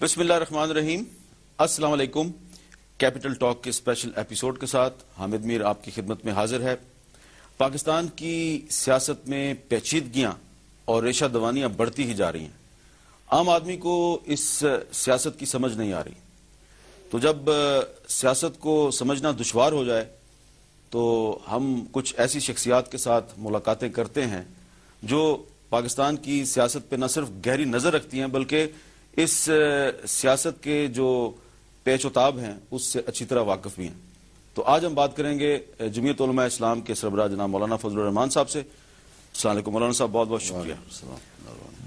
بسم اللہ الرحمن الرحیم. السلام علیکم. کیپٹل ٹاک کے اسپیشل ایپیسوڈ کے ساتھ حامد میر آپ کی خدمت میں حاضر ہے. پاکستان کی سیاست میں پیچیدگیاں اور ریشہ دوانیاں بڑھتی ہی جا رہی ہیں. عام آدمی کو اس سیاست کی سمجھ نہیں آ رہی. تو جب سیاست کو سمجھنا دشوار ہو جائے تو ہم کچھ ایسی شخصیات کے ساتھ ملاقاتیں کرتے ہیں جو پاکستان کی سیاست پہ نہ صرف گہری نظر رکھتی ہیں بلکہ اس سیاست کے جو پیچ و تاب ہیں اس سے اچھی طرح واقف بھی ہیں. تو آج ہم بات کریں گے جمعیت علماء اسلام کے سربراہ جناب مولانا فضل الرحمان صاحب سے. السلام علیکم مولانا صاحب, بہت بہت شکریہ.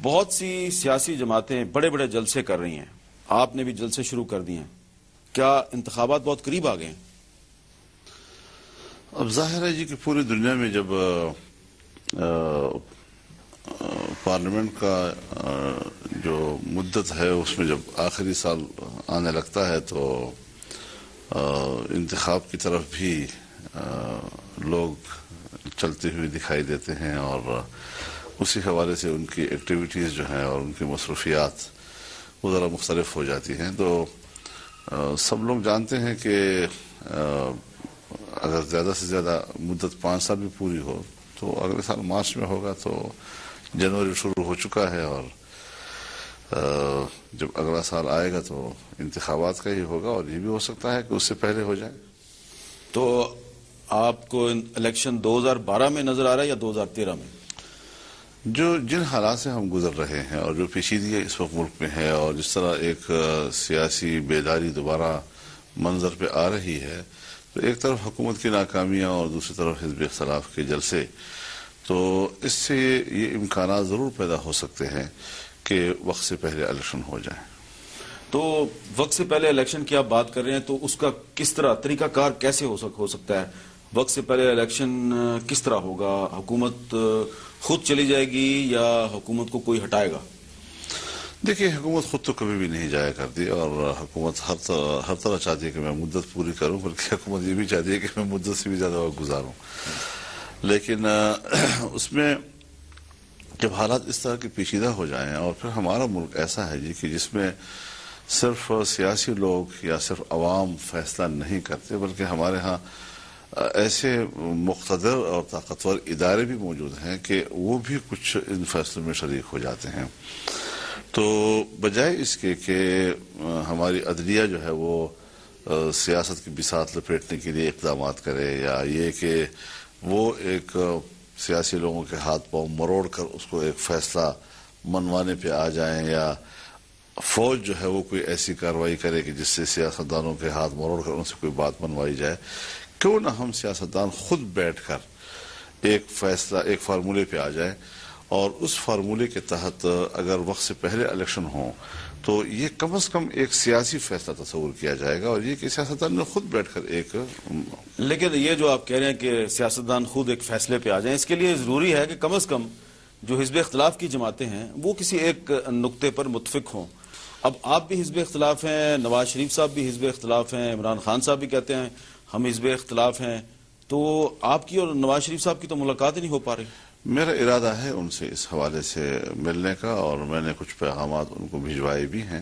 بہت سی سیاسی جماعتیں بڑے بڑے جلسے کر رہی ہیں, آپ نے بھی جلسے شروع کر دیے ہیں. کیا انتخابات بہت قریب آ گئے ہیں؟ اب ظاہر ہے جی کہ پوری دنیا میں جب پارلیمنٹ کا جو مدت ہے اس میں جب آخری سال آنے لگتا ہے تو انتخاب کی طرف بھی لوگ چلتے ہوئے دکھائی دیتے ہیں اور اسی حوالے سے ان کی ایکٹیویٹیز جو ہیں اور ان کی مصروفیات وہ ذرا مختلف ہو جاتی ہیں. تو سب لوگ جانتے ہیں کہ اگر زیادہ سے زیادہ مدت 5 سال بھی پوری ہو تو اگلے سال مارچ میں ہوگا. تو جنوری شروع ہو چکا ہے اور جب اگلا سال آئے گا تو انتخابات کا ہی ہوگا اور یہ بھی ہو سکتا ہے کہ اس سے پہلے ہو جائے. تو آپ کو الیکشن 2012 میں نظر آ رہا ہے یا 2013 میں؟ جن حالات سے ہم گزر رہے ہیں اور جو پیچیدگی اس وقت ملک میں ہے اور جس طرح ایک سیاسی بیداری دوبارہ منظر پہ آ رہی ہے تو ایک طرف حکومت کی ناکامیاں اور دوسری طرف حزب اختلاف کے جلسے, تو اس سے یہ امکانات ضرور پیدا ہو سکتے ہیں کہ وقت سے پہلے الیکشن ہو جائے. تو وقت سے پہلے الیکشن کی آپ بات کر رہے ہیں تو اس کا کس طرح طریقہ کار کیسے ہو سکتا ہے؟ وقت سے پہلے الیکشن کس طرح ہوگا؟ حکومت خود چلی جائے گی یا حکومت کو کوئی ہٹائے گا؟ دیکھیے, حکومت خود تو کبھی بھی نہیں جایا کرتی اور حکومت ہر طرح چاہتی ہے کہ میں مدت پوری کروں, بلکہ حکومت یہ بھی چاہتی ہے کہ میں مدت سے بھی زیادہ وقت گزاروں. لیکن اس میں جب حالات اس طرح کے پیچیدہ ہو جائیں اور پھر ہمارا ملک ایسا ہے جی کہ جس میں صرف سیاسی لوگ یا صرف عوام فیصلہ نہیں کرتے بلکہ ہمارے ہاں ایسے مقتدر اور طاقتور ادارے بھی موجود ہیں کہ وہ بھی کچھ ان فیصلوں میں شریک ہو جاتے ہیں. تو بجائے اس کے کہ ہماری عدلیہ جو ہے وہ سیاست کی بساط لپیٹنے کے لیے اقدامات کرے یا یہ کہ وہ ایک سیاسی لوگوں کے ہاتھ پاؤں مروڑ کر اس کو ایک فیصلہ منوانے پہ آ جائیں یا فوج جو ہے وہ کوئی ایسی کارروائی کرے کہ جس سے سیاستدانوں کے ہاتھ مروڑ کر ان سے کوئی بات منوائی جائے, کیوں نہ ہم سیاستدان خود بیٹھ کر ایک فیصلہ ایک فارمولے پہ آ جائیں اور اس فارمولے کے تحت اگر وقت سے پہلے الیکشن ہوں تو یہ کم از کم ایک سیاسی فیصلہ تصور کیا جائے گا اور یہ کہ سیاستدان نے خود بیٹھ کر ایک. لیکن یہ جو آپ کہہ رہے ہیں کہ سیاستدان خود ایک فیصلے پہ آ جائیں, اس کے لیے ضروری ہے کہ کم از کم جو حزب اختلاف کی جماعتیں ہیں وہ کسی ایک نقطے پر متفق ہوں. اب آپ بھی حزب اختلاف ہیں, نواز شریف صاحب بھی حزب اختلاف ہیں, عمران خان صاحب بھی کہتے ہیں ہم حزب اختلاف ہیں, تو آپ کی اور نواز شریف صاحب کی تو ملاقات ہی نہیں ہو پا رہی. میرا ارادہ ہے ان سے اس حوالے سے ملنے کا اور میں نے کچھ پیغامات ان کو بھجوائے بھی ہیں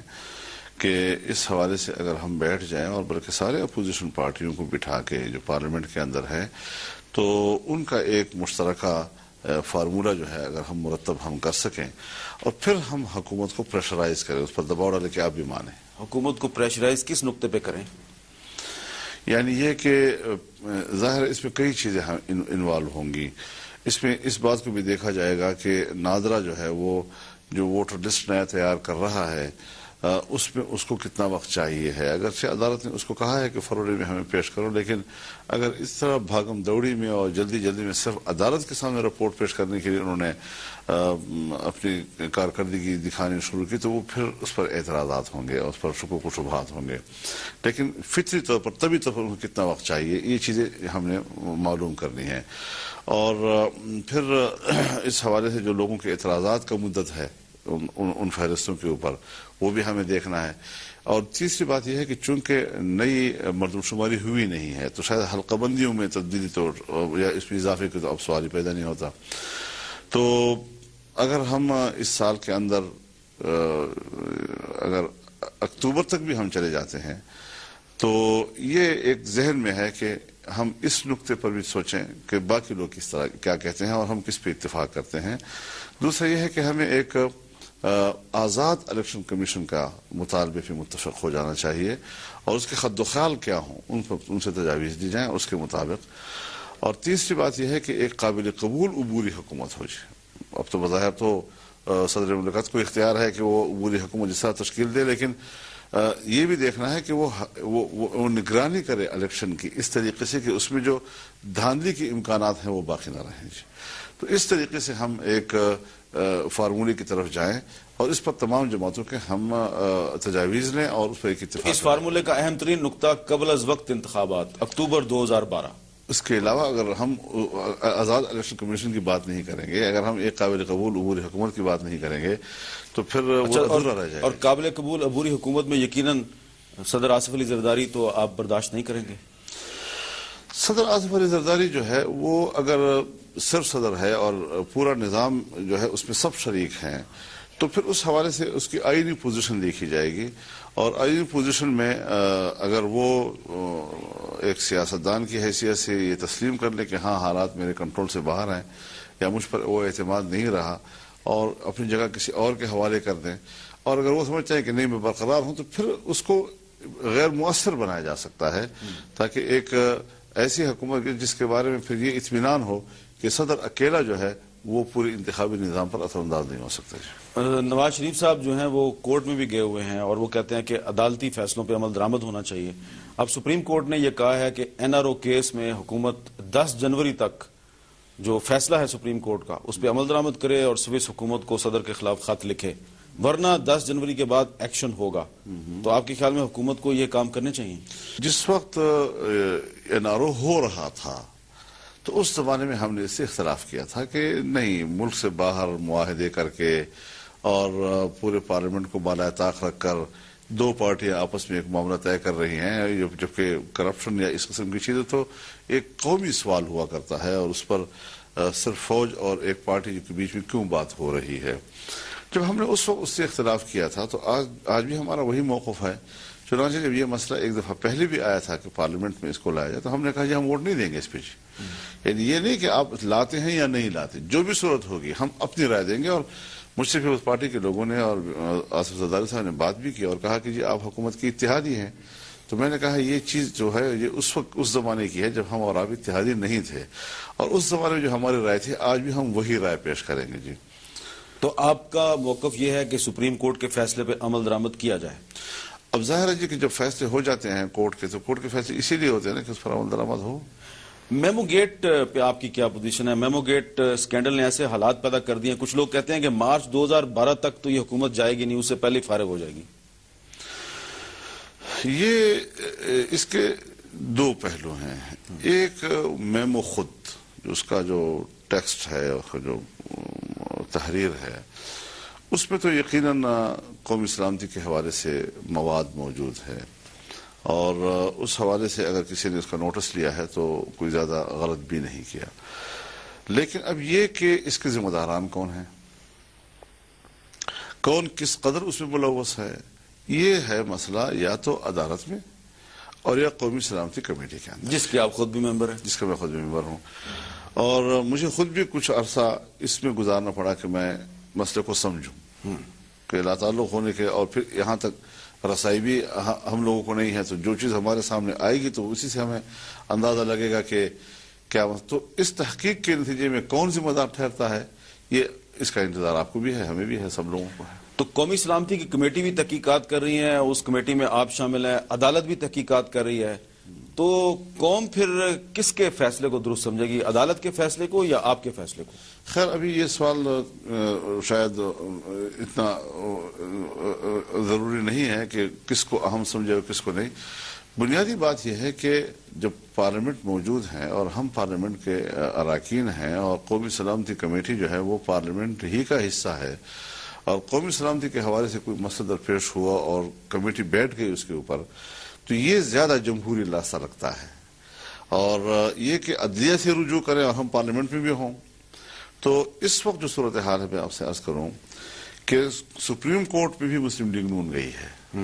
کہ اس حوالے سے اگر ہم بیٹھ جائیں اور بلکہ سارے اپوزیشن پارٹیوں کو بٹھا کے جو پارلیمنٹ کے اندر ہے تو ان کا ایک مشترکہ فارمولہ جو ہے اگر ہم مرتب ہم کر سکیں اور پھر ہم حکومت کو پریشرائز کریں, اس پر دباؤ ڈالیں کہ آپ بھی مانیں. حکومت کو پریشرائز کس نقطے پہ کریں؟ یعنی یہ کہ ظاہر اس میں کئی چیزیں انوالو ہوں گی. اس میں اس بات کو بھی دیکھا جائے گا کہ نادرا جو ہے وہ جو ووٹر لسٹ نیا تیار کر رہا ہے اس میں اس کو کتنا وقت چاہیے ہے. اگرچہ عدالت نے اس کو کہا ہے کہ فروری میں ہمیں پیش کرو, لیکن اگر اس طرح بھاگم دوڑی میں اور جلدی میں صرف عدالت کے سامنے رپورٹ پیش کرنے کے لیے انہوں نے اپنی کارکردگی دکھانی شروع کی تو وہ پھر اس پر اعتراضات ہوں گے اور اس پر شکوک و شبہات ہوں گے. لیکن فطری طور پر طبی طور پر ان کو کتنا وقت چاہیے یہ چیزیں ہم نے معلوم کرنی ہیں. اور پھر اس حوالے سے جو لوگوں کے اعتراضات کا مدت ہے ان فہرستوں کے اوپر وہ بھی ہمیں دیکھنا ہے. اور تیسری بات یہ ہے کہ چونکہ نئی مردم شماری ہوئی نہیں ہے تو شاید حلقہ بندیوں میں تبدیلی تو یا اس میں اضافے کے تو اب سوال ہی پیدا نہیں ہوتا. تو اگر ہم اس سال کے اندر اگر اکتوبر تک بھی ہم چلے جاتے ہیں تو یہ ایک ذہن میں ہے کہ ہم اس نقطے پر بھی سوچیں کہ باقی لوگ کس طرح کیا کہتے ہیں اور ہم کس پہ اتفاق کرتے ہیں. دوسرا یہ ہے کہ ہمیں ایک آزاد الیکشن کمیشن کا مطالبے پہ متفق ہو جانا چاہیے اور اس کے خد و خیال کیا ہوں ان سے تجاویز دی جائیں اس کے مطابق. اور تیسری بات یہ ہے کہ ایک قابل قبول عبوری حکومت ہو جائے. اب تو بظاہر تو صدر مملکت کو اختیار ہے کہ وہ عبوری حکومت جس طرح تشکیل دے, لیکن یہ بھی دیکھنا ہے کہ وہ نگرانی کرے الیکشن کی اس طریقے سے کہ اس میں جو دھاندلی کے امکانات ہیں وہ باقی نہ رہیں. تو اس طریقے سے ہم ایک فارمولے کی طرف جائیں اور اس پر تمام جماعتوں کے ہم تجاویز لیں اور اس پر ایک اتفاق. اس فارمولے کا اہم ترین نقطہ قبل از وقت انتخابات اکتوبر 2012. اس کے علاوہ اگر ہم آزاد الیکشن کمیشن کی بات نہیں کریں گے, اگر ہم ایک قابل قبول عبوری حکومت کی بات نہیں کریں گے تو پھر وہ ادھورا رہ جائے گا. اور قابل قبول عبوری حکومت میں یقیناً صدر آصف علی زرداری تو آپ برداشت نہیں کریں گے. صدر آصف علی زرداری جو ہے وہ اگر صرف صدر ہے اور پورا نظام جو ہے اس میں سب شریک ہیں تو پھر اس حوالے سے اس کی آئینی پوزیشن دیکھی جائے گی. اور آئینی پوزیشن میں اگر وہ ایک سیاستدان کی حیثیت سے یہ تسلیم کر لے کہ ہاں حالات میرے کنٹرول سے باہر ہیں یا مجھ پر وہ اعتماد نہیں رہا اور اپنی جگہ کسی اور کے حوالے کر دیں, اور اگر وہ سمجھتے ہیں کہ نہیں میں برقرار ہوں, تو پھر اس کو غیر مؤثر بنایا جا سکتا ہے تاکہ ایک ایسی حکومت جس کے بارے میں پھر یہ اطمینان ہو کہ صدر اکیلا جو ہے وہ پوری انتخابی نظام پر اثر انداز نہیں ہو سکتا. نواز شریف صاحب جو ہیں وہ کورٹ میں بھی گئے ہوئے ہیں اور وہ کہتے ہیں کہ عدالتی فیصلوں پہ عمل درآمد ہونا چاہیے. اب سپریم کورٹ نے یہ کہا ہے کہ NRO کیس میں حکومت 10 جنوری تک جو فیصلہ ہے سپریم کورٹ کا اس پہ عمل درآمد کرے اور سوئس حکومت کو صدر کے خلاف خط لکھے, ورنہ 10 جنوری کے بعد ایکشن ہوگا. تو آپ کے خیال میں حکومت کو یہ کام کرنے چاہیے؟ جس وقت NRO ہو رہا تھا تو اس زمانے میں ہم نے اس سے اختلاف کیا تھا کہ نہیں, ملک سے باہر معاہدے کر کے اور پورے پارلیمنٹ کو بالائے طاق رکھ کر دو پارٹیاں آپس میں ایک معاملہ طے کر رہی ہیں, جبکہ کرپشن یا اس قسم کی چیزیں تو ایک قومی سوال ہوا کرتا ہے اور اس پر صرف فوج اور ایک پارٹی کے بیچ میں کیوں بات ہو رہی ہے. جب ہم نے اس وقت اس سے اختلاف کیا تھا تو آج بھی ہمارا وہی موقف ہے. چنانچہ جب یہ مسئلہ ایک دفعہ پہلے بھی آیا تھا کہ پارلیمنٹ میں اس کو لایا جائے تو ہم نے کہا جی ہم ووٹ نہیں دیں گے اس پہ. یعنی یہ نہیں کہ آپ لاتے ہیں یا نہیں لاتے, جو بھی صورت ہوگی ہم اپنی رائے دیں گے. اور مجھ سے پھر اس پارٹی کے لوگوں نے اور آصف زرداری صاحب نے بات بھی کی اور کہا کہ جی آپ حکومت کی اتحادی ہیں. تو میں نے کہا یہ چیز جو ہے یہ اس وقت اس زمانے کی ہے جب ہم اور آپ اتحادی نہیں تھے, اور اس زمانے میں جو ہماری رائے تھی آج بھی ہم وہی رائے پیش کریں گے. جی تو آپ کا موقف یہ ہے کہ سپریم کورٹ کے فیصلے پہ عمل درآمد کیا جائے؟ اب ظاہر ہے جی کہ جب فیصلے ہو جاتے ہیں کورٹ کے تو کورٹ کے فیصلے اسی لیے ہوتے ہیں نا کہ اس پر عمل درآمد ہو. میمو گیٹ پہ آپ کی کیا پوزیشن ہے؟ میمو گیٹ سکینڈل نے ایسے حالات پیدا کر دیے ہیں, کچھ لوگ کہتے ہیں کہ مارچ 2012 تک تو یہ حکومت جائے گی نہیں, اس سے پہلے فارغ ہو جائے گی. یہ اس کے دو پہلو ہیں. ایک میمو خود اس کا جو ٹیکسٹ ہے, جو تحریر ہے, اس میں تو یقیناً قومی سلامتی کے حوالے سے مواد موجود ہے اور اس حوالے سے اگر کسی نے اس کا نوٹس لیا ہے تو کوئی زیادہ غلط بھی نہیں کیا. لیکن اب یہ کہ اس کے ذمہ داران کون ہیں, کون کس قدر اس میں ملوث ہے, یہ ہے مسئلہ یا تو عدالت میں اور یا قومی سلامتی کمیٹی کے اندر, جس کے آپ خود بھی ممبر ہیں. جس کا میں خود بھی ممبر ہوں. اور مجھے خود بھی کچھ عرصہ اس میں گزارنا پڑا کہ میں مسئلے کو سمجھوں کہ لا تعلق ہونے کے, اور پھر یہاں تک رسائی بھی ہم لوگوں کو نہیں ہے. تو جو چیز ہمارے سامنے آئے گی تو اسی سے ہمیں اندازہ لگے گا کہ کیا. تو اس تحقیق کے نتیجے میں کون ذمہ دار ٹھہرتا ہے, یہ اس کا انتظار آپ کو بھی ہے, ہمیں بھی ہے, سب لوگوں کو ہے. تو قومی سلامتی کی کمیٹی بھی تحقیقات کر رہی ہے, اس کمیٹی میں آپ شامل ہیں, عدالت بھی تحقیقات کر رہی ہے. تو قوم پھر کس کے فیصلے کو درست سمجھے گی, عدالت کے فیصلے کو یا آپ کے فیصلے کو؟ خیر ابھی یہ سوال شاید اتنا ضروری نہیں ہے کہ کس کو اہم سمجھے اور کس کو نہیں. بنیادی بات یہ ہے کہ جب پارلیمنٹ موجود ہیں اور ہم پارلیمنٹ کے اراکین ہیں اور قومی سلامتی کمیٹی جو ہے وہ پارلیمنٹ ہی کا حصہ ہے, اور قومی سلامتی کے حوالے سے کوئی مسئلہ درپیش ہوا اور کمیٹی بیٹھ گئی اس کے اوپر, تو یہ زیادہ جمہوری لاستہ رکھتا ہے. اور یہ کہ عدلیہ سے رجوع کریں اور ہم پارلیمنٹ میں بھی ہوں, تو اس وقت جو صورتحال ہے میں آپ سے عرض کروں کہ سپریم کورٹ میں بھی مسلم لیگ نون گئی ہے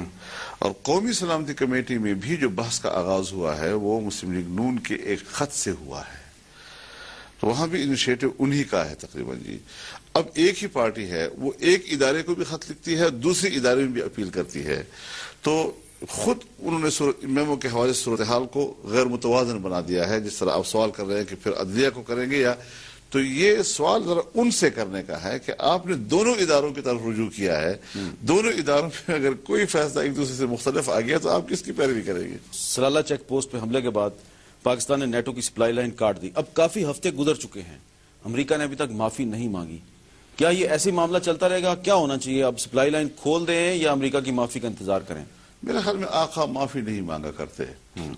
اور قومی سلامتی کمیٹی میں بھی جو بحث کا آغاز ہوا ہے وہ مسلم لیگ نون کے ایک خط سے ہوا ہے، تو وہاں بھی انیشیٹو انہی کا ہے تقریباً جی۔ اب ایک ہی پارٹی ہے، وہ ایک ادارے کو بھی خط لکھتی ہے، دوسری ادارے میں بھی اپیل کرتی ہے، تو خود انہوں نے میمو کے حوالے سے صورتحال کو غیر متوازن بنا دیا ہے۔ جس طرح آپ سوال کر رہے ہیں کہ پھر عدلیہ کو کریں گے یا، تو یہ سوال ذرا ان سے کرنے کا ہے کہ آپ نے دونوں اداروں کی طرف رجوع کیا ہے، دونوں اداروں میں اگر کوئی فیصلہ ایک دوسرے سے مختلف آ گیا تو آپ کس کی پیروی کریں گے؟ سلالہ چیک پوسٹ پہ حملے کے بعد پاکستان نے نیٹو کی سپلائی لائن کاٹ دی، اب کافی ہفتے گزر چکے ہیں، امریکہ نے ابھی تک معافی نہیں مانگی، کیا یہ ایسی معاملہ چلتا رہے گا؟ کیا ہونا چاہیے؟ اب سپلائی لائن کھول دیں یا امریکہ کی معافی کا انتظار کریں؟ میرے خیال میں آقا معافی نہیں مانگا کرتے،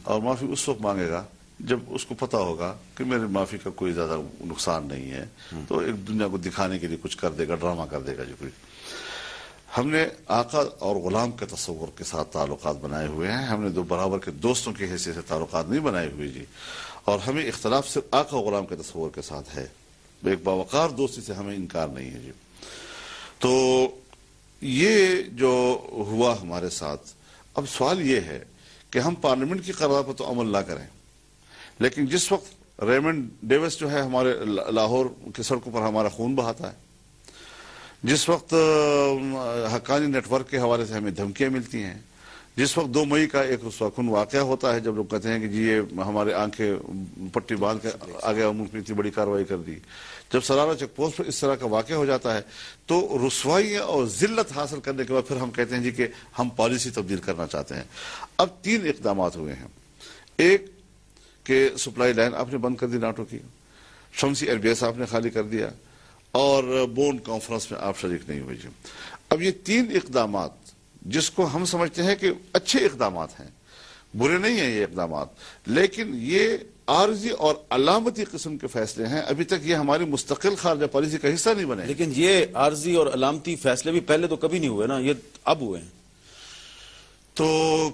اور معافی اس وقت مانگے گا جب اس کو پتا ہوگا کہ میرے معافی کا کوئی زیادہ نقصان نہیں ہے، تو ایک دنیا کو دکھانے کے لیے کچھ کر دے گا، ڈرامہ کر دے گا جو کوئی۔ ہم نے آقا اور غلام کے تصور کے ساتھ تعلقات بنائے ہوئے ہیں، ہم نے دو برابر کے دوستوں کی حیثیت سے تعلقات نہیں بنائے ہوئے جی، اور ہمیں اختلاف صرف آقا و غلام کے تصور کے ساتھ ہے، ایک باوقار دوستی سے ہمیں انکار نہیں ہے جی۔ تو یہ جو ہوا ہمارے ساتھ، اب سوال یہ ہے کہ ہم پارلیمنٹ کی قرار پر تو عمل نہ کریں، لیکن جس وقت ریمنڈ ڈیوس جو ہے ہمارے لاہور کی سڑکوں پر ہمارا خون بہاتا ہے، جس وقت حقانی نیٹ ورک کے حوالے سے ہمیں دھمکیاں ملتی ہیں، جس وقت 2 مئی کا ایک رسوا کن واقعہ ہوتا ہے جب لوگ کہتے ہیں کہ جی یہ ہمارے آنکھیں پٹی باندھ کے آگے ملک نے اتنی بڑی کارروائی کر دی، جب سلالہ چیک پوسٹ پر اس طرح کا واقعہ ہو جاتا ہے تو رسوائیاں اور ذلت حاصل کرنے کے بعد پھر ہم کہتے ہیں جی کہ ہم پالیسی تبدیل کرنا چاہتے ہیں۔ اب 3 اقدامات ہوئے ہیں، ایک کہ سپلائی لائن آپ نے بند کر دی ناٹو کی، شمسی ایئر بیس آپ نے خالی کر دیا، اور بون کانفرنس میں آپ شریک نہیں ہوئے جی۔ اب یہ 3 اقدامات جس کو ہم سمجھتے ہیں کہ اچھے اقدامات ہیں، برے نہیں ہیں یہ اقدامات، لیکن یہ عارضی اور علامتی قسم کے فیصلے ہیں، ابھی تک یہ ہماری مستقل خارجہ پالیسی کا حصہ نہیں بنے۔ لیکن یہ عارضی اور علامتی فیصلے بھی پہلے تو کبھی نہیں ہوئے نا، یہ اب ہوئے ہیں۔ تو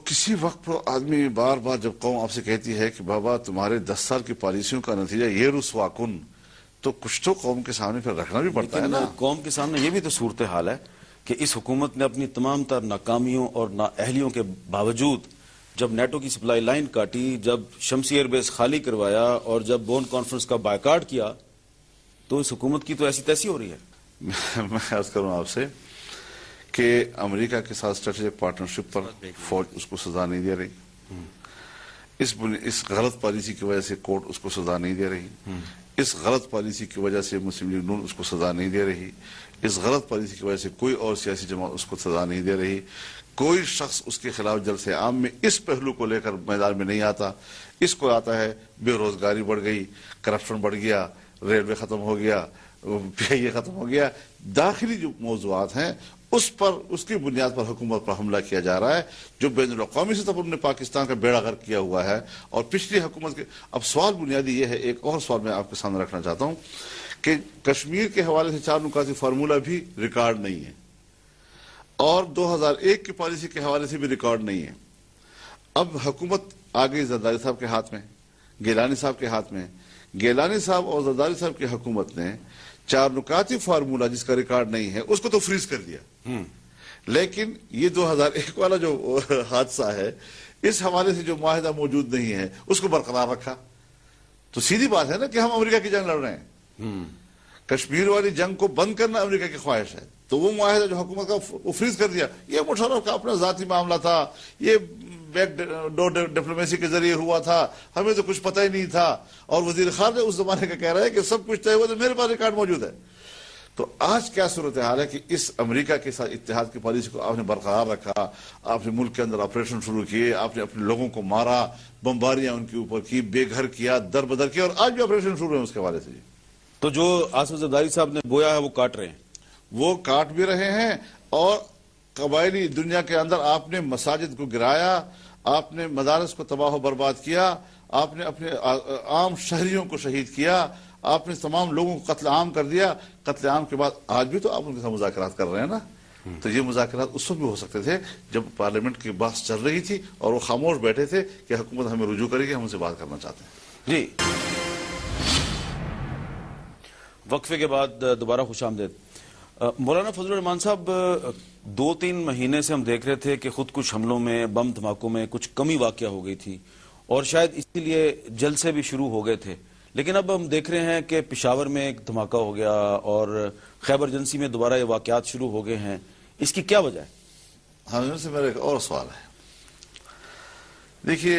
کسی وقت پر آدمی بار بار جب قوم آپ سے کہتی ہے کہ بابا تمہارے 10 سال کی پالیسیوں کا نتیجہ یہ رسوا کن، تو کچھ تو قوم کے سامنے پھر رکھنا بھی پڑتا ہے نا۔ قوم کے سامنے یہ بھی تو صورتحال ہے کہ اس حکومت نے اپنی تمام تر ناکامیوں اور نااہلیوں کے باوجود جب نیٹو کی سپلائی لائن کاٹی، جب شمسی ایئر بیس خالی کروایا اور جب بون کانفرنس کا بائیکاٹ کیا، تو اس حکومت کی تو ایسی تیسی ہو رہی ہے۔ میں عرض کروں آپ سے کہ امریکہ کے ساتھ اسٹریٹجک پارٹنرشپ پر فوج اس کو سزا نہیں دے رہی، اس غلط پالیسی کی وجہ سے کورٹ اس کو سزا نہیں دے رہی، اس غلط پالیسی کی وجہ سے مسلم لیگ نون اس کو سزا نہیں دے رہی، اس غلط پالیسی کی وجہ سے کوئی اور سیاسی جماعت اس کو سزا نہیں دے رہی، کوئی شخص اس کے خلاف جلسے عام میں اس پہلو کو لے کر میدان میں نہیں آتا۔ اس کو آتا ہے بے روزگاری بڑھ گئی، کرپشن بڑھ گیا، ریلوے ختم ہو گیا، پی آئی اے ختم ہو گیا، داخلی جو موضوعات ہیں اس پر، اس کی بنیاد پر حکومت پر حملہ کیا جا رہا ہے، جو بین الاقوامی سطح پر انہوں نے پاکستان کا بیڑا غرق کیا ہوا ہے، اور پچھلی حکومت کے۔ اب سوال بنیادی یہ ہے، ایک اور سوال میں آپ کے سامنے رکھنا چاہتا ہوں کہ کشمیر کے حوالے سے 4 نکاتی فارمولہ بھی ریکارڈ نہیں ہے، اور 2001 کی پالیسی کے حوالے سے بھی ریکارڈ نہیں ہے۔ اب حکومت آ گئی زرداری صاحب کے ہاتھ میں، گیلانی صاحب کے ہاتھ میں۔ گیلانی صاحب اور زرداری صاحب کی حکومت نے 4 نکاتی فارمولہ جس کا ریکارڈ نہیں ہے اس کو تو فریز کر دیا، لیکن یہ 2001 والا جو حادثہ ہے اس حوالے سے جو معاہدہ موجود نہیں ہے اس کو برقرار رکھا۔ تو سیدھی بات ہے نا کہ ہم امریکہ کی جنگ لڑ رہے ہیں، کشمیر والی جنگ کو بند کرنا امریکہ کی خواہش ہے، تو وہ معاہدہ جو حکومت کا وہ فریز کر دیا۔ یہ مشرف کا اپنا ذاتی معاملہ تھا، یہ بیک ڈور ڈپلومیسی کے ذریعے ہوا تھا، ہمیں تو کچھ پتہ ہی نہیں تھا، اور وزیر خارجہ اس زمانے کا کہہ رہا ہے کہ سب کچھ طے ہوا تو میرے پاس ریکارڈ موجود ہے۔ تو آج کیا صورتحال ہے کہ اس امریکہ کے ساتھ اتحاد کی پالیسی کو آپ نے برقرار رکھا، آپ نے ملک کے اندر آپریشن شروع کیے، آپ نے اپنے لوگوں کو مارا، بمباریاں ان کے اوپر کی، بے گھر کیا، در بدر کیا، اور آج بھی آپریشن شروع ہے اس کے حوالے سے جی۔ تو جو آصف زرداری صاحب نے بویا ہے وہ کاٹ رہے ہیں، وہ کاٹ بھی رہے ہیں، اور قبائلی دنیا کے اندر آپ نے مساجد کو گرایا، آپ نے مدارس کو تباہ و برباد کیا، آپ نے اپنے عام شہریوں کو شہید کیا، آپ نے تمام لوگوں کو قتل عام کر دیا۔ قتل عام کے بعد آج بھی تو آپ ان کے ساتھ مذاکرات کر رہے ہیں نا، تو یہ مذاکرات اس وقت بھی ہو سکتے تھے جب پارلیمنٹ کی بحث چل رہی تھی اور وہ خاموش بیٹھے تھے کہ حکومت ہمیں رجوع کرے گی، ہم ان سے بات کرنا چاہتے ہیں جی۔ وقفے کے بعد دوبارہ خوش آمدید۔ مولانا فضل الرحمان صاحب، 2-3 مہینے سے ہم دیکھ رہے تھے کہ خود کچھ حملوں میں، بم دھماکوں میں کچھ کمی واقع ہو گئی تھی اور شاید اسی لیے جلسے بھی شروع ہو گئے تھے، لیکن اب ہم دیکھ رہے ہیں کہ پشاور میں ایک دھماکہ ہو گیا اور خیبر ایجنسی میں دوبارہ یہ واقعات شروع ہو گئے ہیں. اس کی کیا وجہ ہے؟ ہاں، ان سے میرا ایک اور سوال ہے. دیکھیے،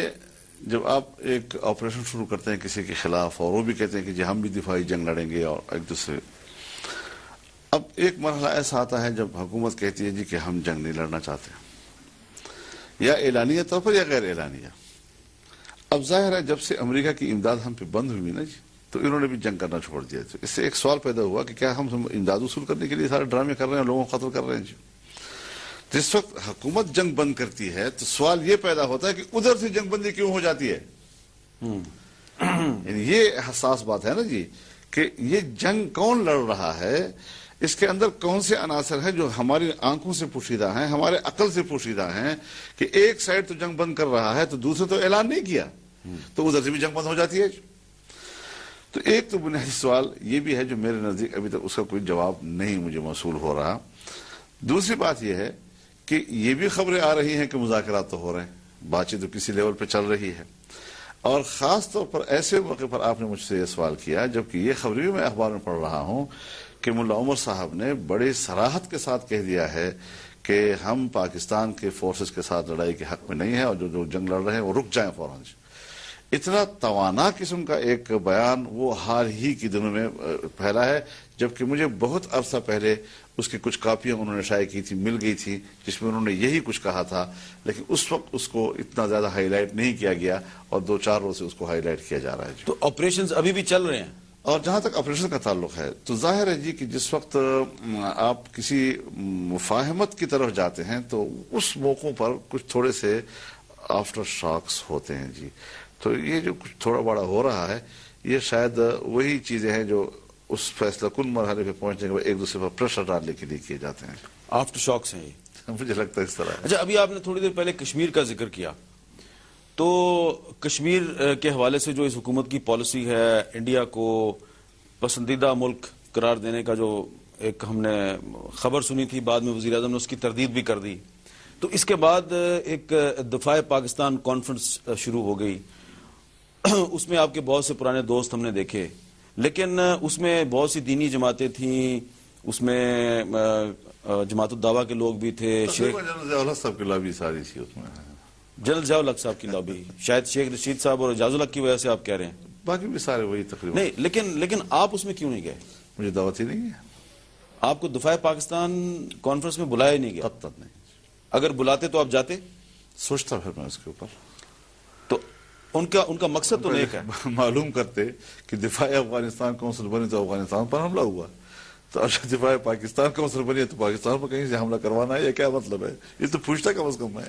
جب آپ ایک آپریشن شروع کرتے ہیں کسی کے خلاف اور وہ بھی کہتے ہیں کہ جی ہم بھی دفاعی جنگ لڑیں گے اور ایک دوسرے، اب ایک مرحلہ ایسا آتا ہے جب حکومت کہتی ہے جی کہ ہم جنگ نہیں لڑنا چاہتے، یا اعلانیہ طور پر یا غیر اعلانیہ. اب ظاہر ہے جب سے امریکہ کی امداد ہم پہ بند ہوئی نا جی، تو انہوں نے بھی جنگ کرنا چھوڑ دیا. تو اس سے ایک سوال پیدا ہوا کہ کیا ہم امداد وصول کرنے کے لیے سارے ڈرامے کر رہے ہیں، لوگوں کو قتل کر رہے ہیں جی. جس وقت حکومت جنگ بند کرتی ہے تو سوال یہ پیدا ہوتا ہے کہ ادھر سے جنگ بندی کیوں ہو جاتی ہے. یعنی یہ حساس بات ہے نا جی، کہ یہ جنگ کون لڑ رہا ہے، اس کے اندر کون سے عناصر ہیں جو ہماری آنکھوں سے پوشیدہ ہیں، ہمارے عقل سے پوشیدہ ہیں، کہ ایک سائڈ تو جنگ بند کر رہا ہے تو دوسرے تو اعلان نہیں کیا، تو ادھر سے بھی جنگ بند ہو جاتی ہے. تو ایک تو بنیادی سوال یہ بھی ہے جو میرے نزدیک ابھی تک اس کا کوئی جواب نہیں مجھے موصول ہو رہا. دوسری بات یہ ہے کہ یہ بھی خبریں آ رہی ہیں کہ مذاکرات تو ہو رہے ہیں، بات چیت تو کسی لیول پہ چل رہی ہے، اور خاص طور پر ایسے موقع پر آپ نے مجھ سے یہ سوال کیا جبکہ یہ خبر بھی میں اخبار میں پڑھ رہا ہوں کہ ملا عمر صاحب نے بڑی صراحت کے ساتھ کہہ دیا ہے کہ ہم پاکستان کے فورسز کے ساتھ لڑائی کے حق میں نہیں ہیں اور جو جنگ لڑ رہے ہیں وہ رک جائیں فوراً. اتنا توانا قسم کا ایک بیان وہ حال ہی کے دنوں میں پھیلا ہے، جبکہ مجھے بہت عرصہ پہلے اس کی کچھ کاپیاں انہوں نے شائع کی تھی، مل گئی تھی، جس میں انہوں نے یہی کچھ کہا تھا، لیکن اس وقت اس کو اتنا زیادہ ہائی لائٹ نہیں کیا گیا اور 2-4 روز سے اس کو ہائی لائٹ کیا جا رہا ہے. تو آپریشنز ابھی بھی چل رہے ہیں؟ اور جہاں تک آپریشن کا تعلق ہے تو ظاہر ہے جی کہ جس وقت آپ کسی مفاہمت کی طرف جاتے ہیں تو اس موقعوں پر کچھ تھوڑے سے آفٹر شاکس ہوتے ہیں جی. تو یہ جو کچھ تھوڑا بڑا ہو رہا ہے یہ شاید وہی چیزیں ہیں جو اس فیصلہ کن مرحلے پہ پہنچنے کے بعد ایک دوسرے پر پریشر ڈالنے کے لیے کیے جاتے ہیں. آفٹر شاکس ہیں یہ؟ مجھے لگتا ہے اس طرح ہے. اچھا، ابھی آپ نے تھوڑی دیر پہلے کشمیر کا ذکر کیا، تو کشمیر کے حوالے سے جو اس حکومت کی پالیسی ہے، انڈیا کو پسندیدہ ملک قرار دینے کا جو ایک ہم نے خبر سنی تھی، بعد میں وزیر اعظم نے اس کی تردید بھی کر دی، تو اس کے بعد ایک دفاع پاکستان کانفرنس شروع ہو گئی. اس میں آپ کے بہت سے پرانے دوست ہم نے دیکھے، لیکن اس میں بہت سی دینی جماعتیں تھیں، اس میں جماعت الدعوہ کے لوگ بھی تھے، شیخ جنرل ضیاء الحق صاحب کی لابی ساری تھی اس میں، جنرل ضیاء الحق صاحب کی لابی، شاید شیخ رشید صاحب اور اعجاز الحق کی وجہ سے آپ کہہ رہے ہیں. باقی بھی سارے وہی تقریباً. نہیں، لیکن آپ اس میں کیوں نہیں گئے؟ مجھے دعوت ہی نہیں ہے. آپ کو دفاع پاکستان کانفرنس میں بلایا نہیں گیا؟ تب نہیں. اگر بلاتے تو آپ جاتے؟ سوچتا پھر میں اس کے اوپر. تو ان کا مقصد تو نیک ہے. معلوم کرتے کہ دفاع افغانستان کونسل بنی تو افغانستان پر حملہ ہوا، تو اگر دفاع پاکستان کونسل بنی ہے تو پاکستان پر کہیں سے حملہ کروانا ہے، یہ کیا مطلب ہے؟ یہ تو پوچھتا کم از کم ہے.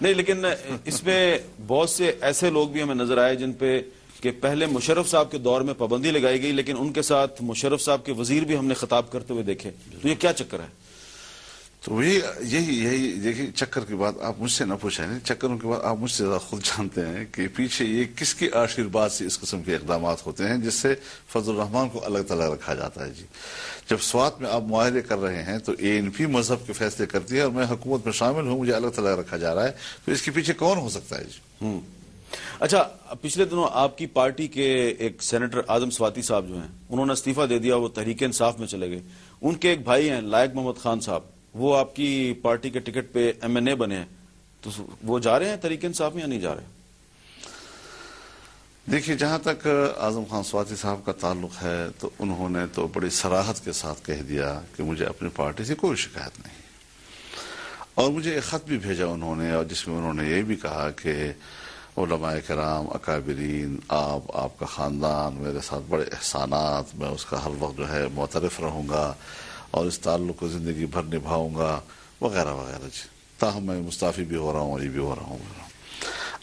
نہیں، لیکن اس میں بہت سے ایسے لوگ بھی ہمیں نظر آئے جن پہ کہ پہلے مشرف صاحب کے دور میں پابندی لگائی گئی، لیکن ان کے ساتھ مشرف صاحب کے وزیر بھی ہم نے خطاب کرتے ہوئے دیکھے. تو یہ کیا چکر ہے؟ تو یہی دیکھیں، چکر کی بات آپ مجھ سے نہ پوچھیں، چکروں کی بات آپ مجھ سے زیادہ خود جانتے ہیں کہ پیچھے یہ کس کی آشیرواد سے اس قسم کے اقدامات ہوتے ہیں جس سے فضل الرحمان کو الگ تلگ رکھا جاتا ہے جی. جب سوات میں آپ معاہدے کر رہے ہیں تو ANP مذہب کے فیصلے کرتی ہے اور میں حکومت میں شامل ہوں، مجھے الگ تلگ رکھا جا رہا ہے، تو اس کے پیچھے کون ہو سکتا ہے جی؟ اچھا، پچھلے دنوں آپ کی پارٹی کے ایک سینیٹر اعظم سواتی صاحب جو ہیں، انہوں نے استعفیٰ دے دیا، وہ تحریک انصاف میں چلے گئے. ان کے ایک بھائی ہیں لائق محمد خان صاحب، وہ آپ کی پارٹی کے ٹکٹ پہ MNA بنے ہیں، تو وہ جا رہے ہیں تحریک انصاف میں یا نہیں جا رہے؟ دیکھیے، جہاں تک اعظم خان سواتی صاحب کا تعلق ہے تو انہوں نے تو بڑی صراحت کے ساتھ کہہ دیا کہ مجھے اپنی پارٹی سے کوئی شکایت نہیں، اور مجھے ایک خط بھی بھیجا انہوں نے، اور جس میں انہوں نے یہ بھی کہا کہ علماء کرام، اکابرین، آپ کا خاندان میرے ساتھ بڑے احسانات، میں اس کا ہر وقت جو ہے معترف رہوں گا اور اس تعلق کو زندگی بھر نبھاؤں گا وغیرہ وغیرہ جی. تاہم میں مستعفی بھی ہو رہا ہوں اور یہ بھی ہو رہا ہوں.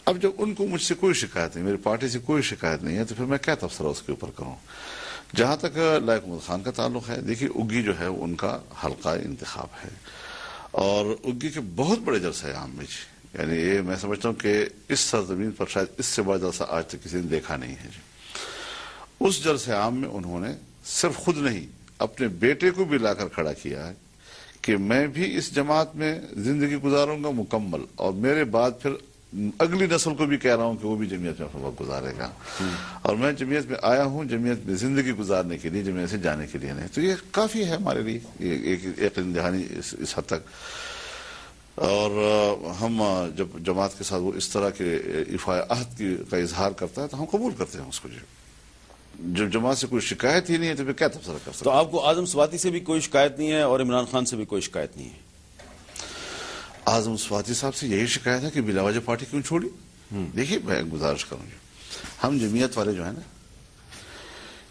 اب جب ان کو مجھ سے کوئی شکایت نہیں، میری پارٹی سے کوئی شکایت نہیں ہے، تو پھر میں کیا تبصرہ اس کے اوپر کروں؟ جہاں تک لائق محمد خان کا تعلق ہے، دیکھیے اگی جو ہے ان کا حلقہ انتخاب ہے، اور اگی کے بہت بڑے جلسے عام میں جی، یعنی یہ میں سمجھتا ہوں کہ اس سرزمین پر شاید اس سے بڑا جلسہ آج تک کسی نے دیکھا نہیں ہے جی. اس جلسے عام میں انہوں نے صرف خود نہیں، اپنے بیٹے کو بھی لا کر کھڑا کیا ہے کہ میں بھی اس جماعت میں زندگی گزاروں گا مکمل، اور میرے بعد پھر اگلی نسل کو بھی کہہ رہا ہوں کہ وہ بھی جمعیت میں اپنا وقت گزارے گا، اور میں جمعیت میں آیا ہوں جمعیت میں زندگی گزارنے کے لیے، جمعیت سے جانے کے لیے نہیں۔ تو یہ کافی ہے ہمارے لیے ایک امتحانی اس حد تک۔ اور ہم جب جماعت کے ساتھ وہ اس طرح کے ایفائے عہد کا اظہار کرتا ہے تو ہم قبول کرتے ہیں اس کو۔ جب جماعت سے کوئی شکایت ہی نہیں ہے تو پھر کیا تبصرہ کر سکتے؟ تو آپ کو اعظم سواتی سے بھی کوئی شکایت نہیں ہے اور عمران خان سے بھی کوئی شکایت نہیں ہے؟ اعظم سواتی صاحب سے یہی شکایت ہے کہ بلا وجہ پارٹی کیوں چھوڑی؟ دیکھیے میں گزارش کروں گی، ہم جمعیت والے جو ہیں نا،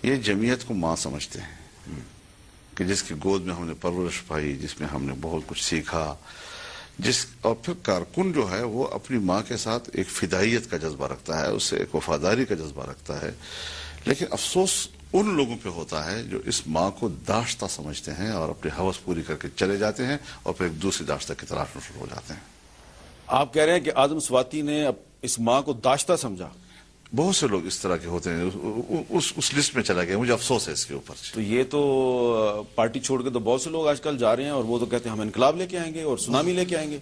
یہ جمعیت کو ماں سمجھتے ہیں کہ جس کی گود میں ہم نے پرورش پائی، جس میں ہم نے بہت کچھ سیکھا، اور پھر کارکن جو ہے وہ اپنی ماں کے ساتھ ایک فدائیت کا جذبہ رکھتا ہے، اس سے ایک وفاداری کا جذبہ رکھتا ہے۔ لیکن افسوس ان لوگوں پہ ہوتا ہے جو اس ماں کو داشتہ سمجھتے ہیں اور اپنی ہوس پوری کر کے چلے جاتے ہیں اور پھر ایک دوسری داشتہ کی تلاش میں شروع ہو جاتے ہیں۔ آپ کہہ رہے ہیں کہ اعظم سواتی نے اس ماں کو داشتہ سمجھا؟ بہت سے لوگ اس طرح کے ہوتے ہیں، اس لسٹ میں چلا گیا، مجھے افسوس ہے اس کے اوپر۔ تو یہ تو پارٹی چھوڑ کے تو بہت سے لوگ آج کل جا رہے ہیں اور وہ تو کہتے ہیں ہم انقلاب لے کے آئیں گے اور سونامی لے کے آئیں گے۔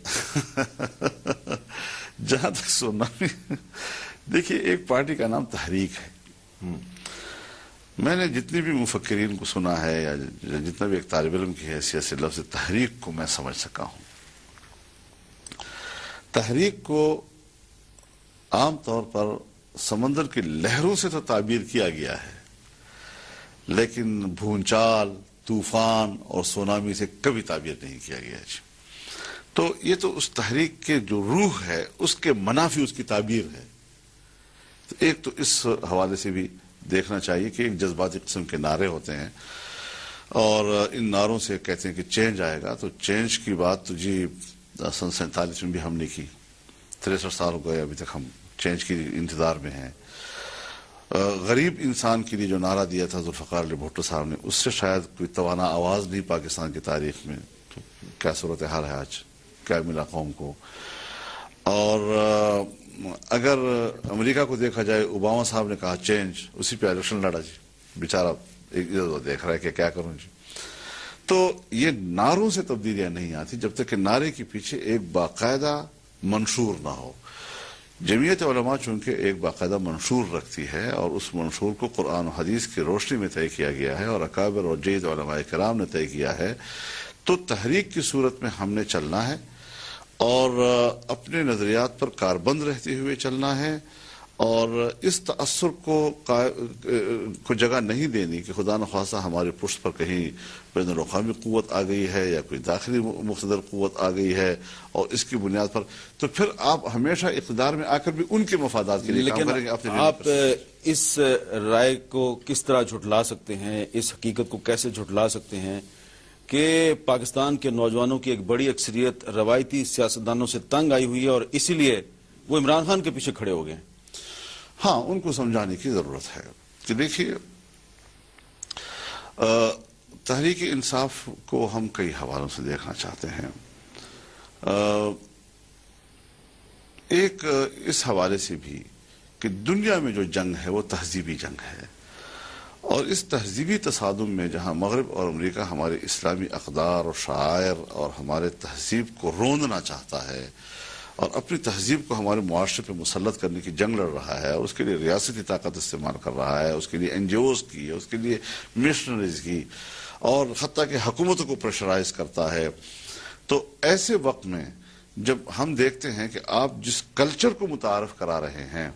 جہاں تک سونامی، دیکھیے ایک پارٹی کا نام تحریک ہے۔ میں نے جتنی بھی مفکرین کو سنا ہے یا جتنا بھی ایک طالب علم کی حیثیت سے لفظ تحریک کو میں سمجھ سکا ہوں، تحریک کو عام طور پر سمندر کی لہروں سے تو تعبیر کیا گیا ہے، لیکن بھونچال، طوفان اور سونامی سے کبھی تعبیر نہیں کیا گیا ہے۔ تو یہ تو اس تحریک کے جو روح ہے اس کے منافی اس کی تعبیر ہے۔ تو ایک تو اس حوالے سے بھی دیکھنا چاہیے کہ ایک جذباتی قسم کے نعرے ہوتے ہیں اور ان نعروں سے کہتے ہیں کہ چینج آئے گا، تو چینج کی بات تو جی سن 47 میں بھی ہم نے کی، 63 سال ہو گئے ابھی تک ہم چینج کی انتظار میں ہیں۔ غریب انسان کے لیے جو نعرہ دیا تھا ذوالفقار علی بھٹو صاحب نے، اس سے شاید کوئی توانا آواز نہیں پاکستان کی تاریخ میں۔ تو کیا صورتحال ہے آج، کیا ملا قوم کو۔ اور اگر امریکہ کو دیکھا جائے، اوباما صاحب نے کہا چینج، اسی پہ الیکشن لڑا جی، بیچارہ ادھر دیکھ رہا ہے کہ کیا کروں جی۔ تو یہ نعروں سے تبدیلیاں نہیں آتی جب تک کہ نعرے کے پیچھے ایک باقاعدہ منشور نہ ہو۔ جمعیت علماء چونکہ ایک باقاعدہ منشور رکھتی ہے اور اس منشور کو قرآن و حدیث کی روشنی میں طے کیا گیا ہے اور اکابر اور جید علماء کرام نے طے کیا ہے، تو تحریک کی صورت میں ہم نے چلنا ہے اور اپنے نظریات پر کاربند رہتے ہوئے چلنا ہے، اور اس تأثر کو جگہ نہیں دینی کہ خدا نخواستہ ہمارے پشت پر کہیں بین الاقوامی قوت آ گئی ہے یا کوئی داخلی مقتدر قوت آ گئی ہے، اور اس کی بنیاد پر تو پھر آپ ہمیشہ اقتدار میں آ کر بھی ان کے مفادات کے لیے کام کریں گے۔ لیکن آپ اس رائے کو کس طرح جھٹلا سکتے ہیں، اس حقیقت کو کیسے جھٹلا سکتے ہیں کہ پاکستان کے نوجوانوں کی ایک بڑی اکثریت روایتی سیاستدانوں سے تنگ آئی ہوئی ہے اور اسی لیے وہ عمران خان کے پیچھے کھڑے ہو گئے ہیں؟ ہاں، ان کو سمجھانے کی ضرورت ہے کہ دیکھیے تحریک انصاف کو ہم کئی حوالوں سے دیکھنا چاہتے ہیں۔ ایک اس حوالے سے بھی کہ دنیا میں جو جنگ ہے وہ تہذیبی جنگ ہے، اور اس تہذیبی تصادم میں جہاں مغرب اور امریکہ ہمارے اسلامی اقدار اور شعائر اور ہمارے تہذیب کو روندنا چاہتا ہے اور اپنی تہذیب کو ہمارے معاشرے پہ مسلط کرنے کی جنگ لڑ رہا ہے، اور اس کے لیے ریاستی طاقت استعمال کر رہا ہے، اس کے لیے این جی اوز کی، اس کے لیے مشنریز کی، اور حتیٰ کہ حکومتوں کو پریشرائز کرتا ہے، تو ایسے وقت میں جب ہم دیکھتے ہیں کہ آپ جس کلچر کو متعارف کرا رہے ہیں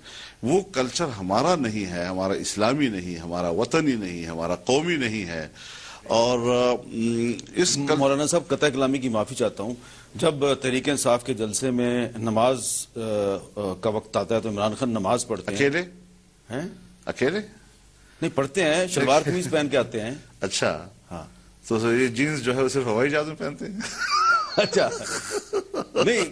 وہ کلچر ہمارا نہیں ہے، ہمارا اسلامی نہیں، ہمارا وطنی نہیں، ہمارا قومی نہیں ہے، اور اس مولانا صاحب قطع کلامی کی معافی چاہتا ہوں، جب تحریک انصاف کے جلسے میں نماز کا وقت آتا ہے تو عمران خان نماز پڑھتے اکیلے ہیں؟ اکیلے نہیں پڑھتے ہیں، شلوار قمیض پہن کے آتے ہیں۔ اچھا، ہاں تو یہ جینز جو ہے وہ صرف ہوائی جہاز میں پہنتے ہیں؟ اچھا، نہیں